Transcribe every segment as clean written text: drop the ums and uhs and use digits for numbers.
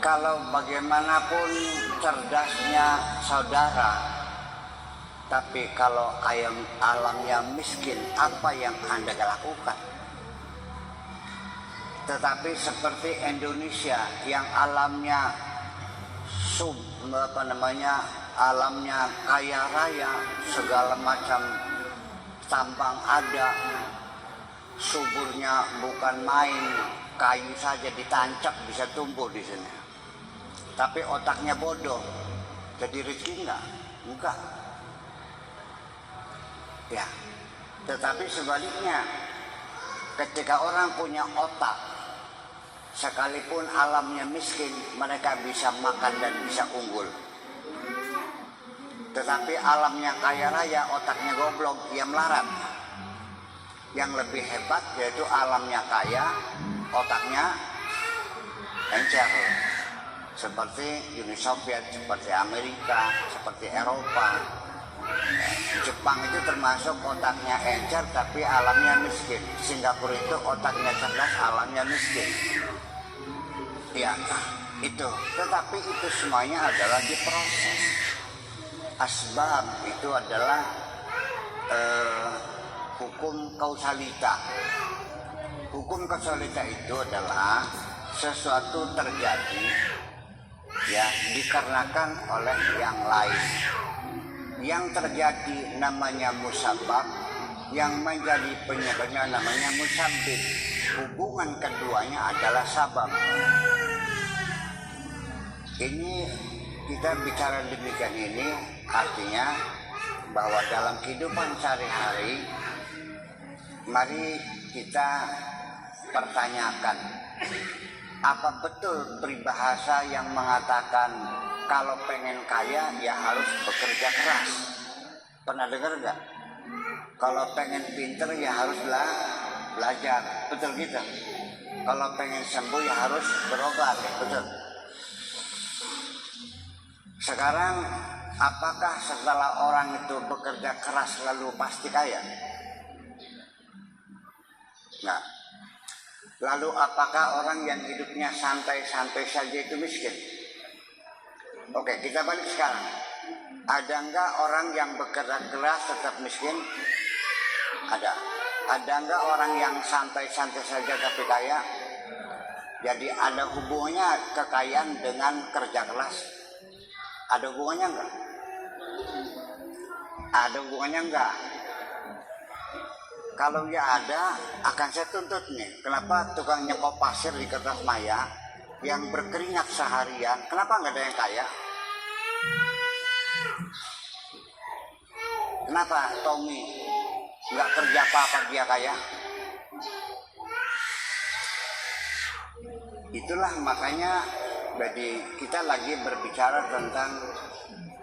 Kalau bagaimanapun cerdasnya saudara, tapi kalau alamnya miskin, apa yang Anda lakukan? Tetapi seperti Indonesia yang alamnya alamnya kaya raya, segala macam tambang ada, suburnya bukan main, kayu saja ditancap bisa tumbuh di sini. Tapi otaknya bodoh, jadi rezeki enggak. Ya, tetapi sebaliknya, ketika orang punya otak, sekalipun alamnya miskin, mereka bisa makan dan bisa unggul. Tetapi alamnya kaya raya, otaknya goblok, dia melarat. Yang lebih hebat yaitu alamnya kaya, otaknya encer. Seperti Uni Soviet, seperti Amerika, seperti Eropa. Jepang itu termasuk otaknya encer tapi alamnya miskin. Singapura itu otaknya cerdas, alamnya miskin. Ya, itu. Tetapi itu semuanya adalah diproses. Asbab itu adalah hukum kausalita. Hukum kausalita itu adalah sesuatu terjadi ya dikarenakan oleh yang lain. Yang terjadi namanya musabab, yang menjadi penyebabnya namanya musabbib. Hubungan keduanya adalah sabab. Ini kita bicara demikian ini artinya bahwa dalam kehidupan sehari-hari mari kita pertanyakan, apa betul peribahasa yang mengatakan kalau pengen kaya ya harus bekerja keras? Pernah dengar nggak? Kalau pengen pinter ya harus belajar, betul gitu. Kalau pengen sembuh ya harus berobat, betul. Sekarang apakah setelah orang itu bekerja keras lalu pasti kaya? Nah, lalu apakah orang yang hidupnya santai-santai saja itu miskin? Oke, kita balik sekarang. Ada enggak orang yang bekerja keras tetap miskin? Ada. Ada enggak orang yang santai-santai saja tapi kaya? Jadi ada hubungannya kekayaan dengan kerja keras? Ada hubungannya enggak? Ada hubungannya enggak? Kalau ya ada, akan saya tuntut nih. Kenapa tukang nyekop pasir di kertas maya yang berkeringat seharian, kenapa nggak ada yang kaya? Kenapa Tommy nggak kerja apa-apa dia kaya? Itulah makanya jadi kita lagi berbicara tentang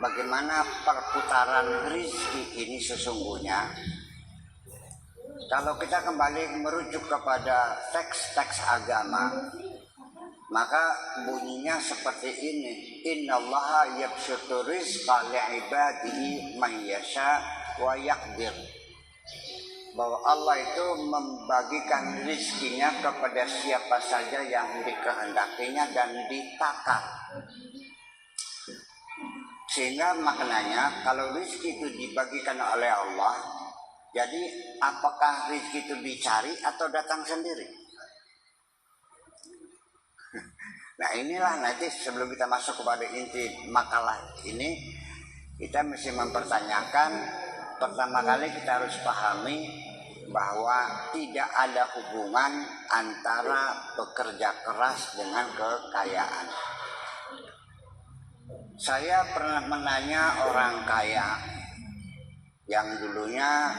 bagaimana perputaran rezeki ini sesungguhnya. Kalau kita kembali merujuk kepada teks-teks agama, maka bunyinya seperti ini: Innallaha yabsutu rizqa li'ibadihi man yasha wa yaqdir. Bahwa Allah itu membagikan rizkinya kepada siapa saja yang dikehendakinya dan ditakar. Sehingga maknanya kalau rizki itu dibagikan oleh Allah, jadi apakah rizki itu dicari atau datang sendiri? Nah inilah nanti sebelum kita masuk kepada inti makalah ini, kita mesti mempertanyakan. Pertama kali kita harus pahami bahwa tidak ada hubungan antara bekerja keras dengan kekayaan. Saya pernah menanya orang kaya yang dulunya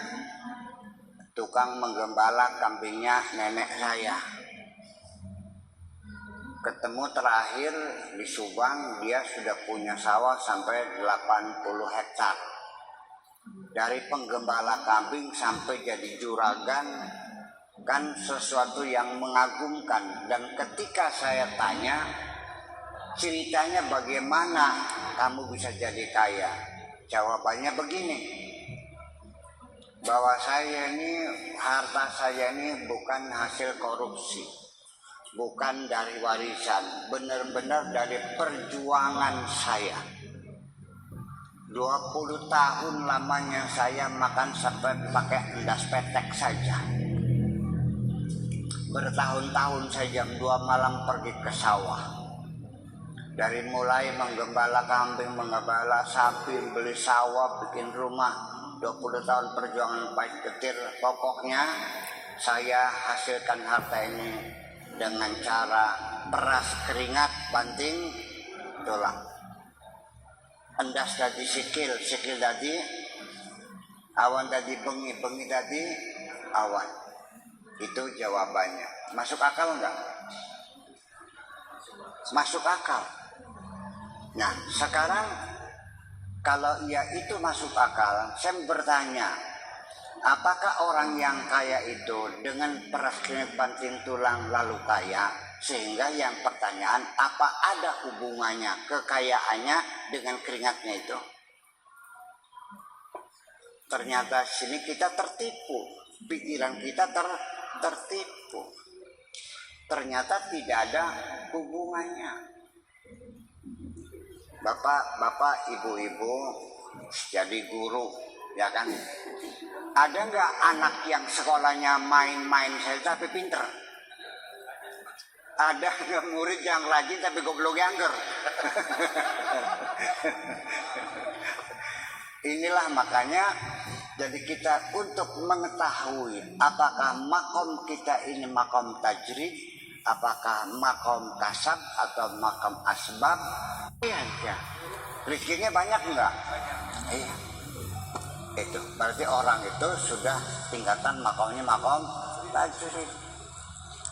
tukang menggembala kambingnya nenek saya. Ketemu terakhir di Subang, dia sudah punya sawah sampai 80 hektar. Dari penggembala kambing sampai jadi juragan, kan sesuatu yang mengagumkan. Dan ketika saya tanya, ceritanya bagaimana kamu bisa jadi kaya? Jawabannya begini, bahwa saya ini, harta saya ini bukan hasil korupsi. bukan dari warisan, benar-benar dari perjuangan saya. 20 tahun lamanya saya makan sampai pakai endas petek saja. Bertahun-tahun saya jam 2 malam pergi ke sawah. Dari mulai menggembala kambing, menggembala sapi, beli sawah, bikin rumah. 20 tahun perjuangan pahit getir. Pokoknya saya hasilkan harta ini dengan cara peras keringat, banting tulang. Endas tadi sikil, sikil tadi awan, tadi bengi, bengi tadi awan. Itu jawabannya. Masuk akal enggak? Masuk akal. Nah, sekarang kalau ya itu masuk akal, saya bertanya, apakah orang yang kaya itu dengan peras keringat banting tulang lalu kaya? Sehingga yang pertanyaan, apa ada hubungannya kekayaannya dengan keringatnya itu? Ternyata sini kita tertipu, pikiran kita tertipu. Ternyata tidak ada hubungannya. Bapak, ibu-ibu jadi guru, ya kan? Ada nggak anak yang sekolahnya main-main saja tapi pinter? Ada nggak murid yang rajin tapi goblok angger? Inilah makanya jadi kita untuk mengetahui apakah makom kita ini makom tajrid, apakah makom kasab atau makom asbab. Iya, rezekinya banyak enggak? Iya. Itu berarti orang itu sudah tingkatan makomnya makom tajrid.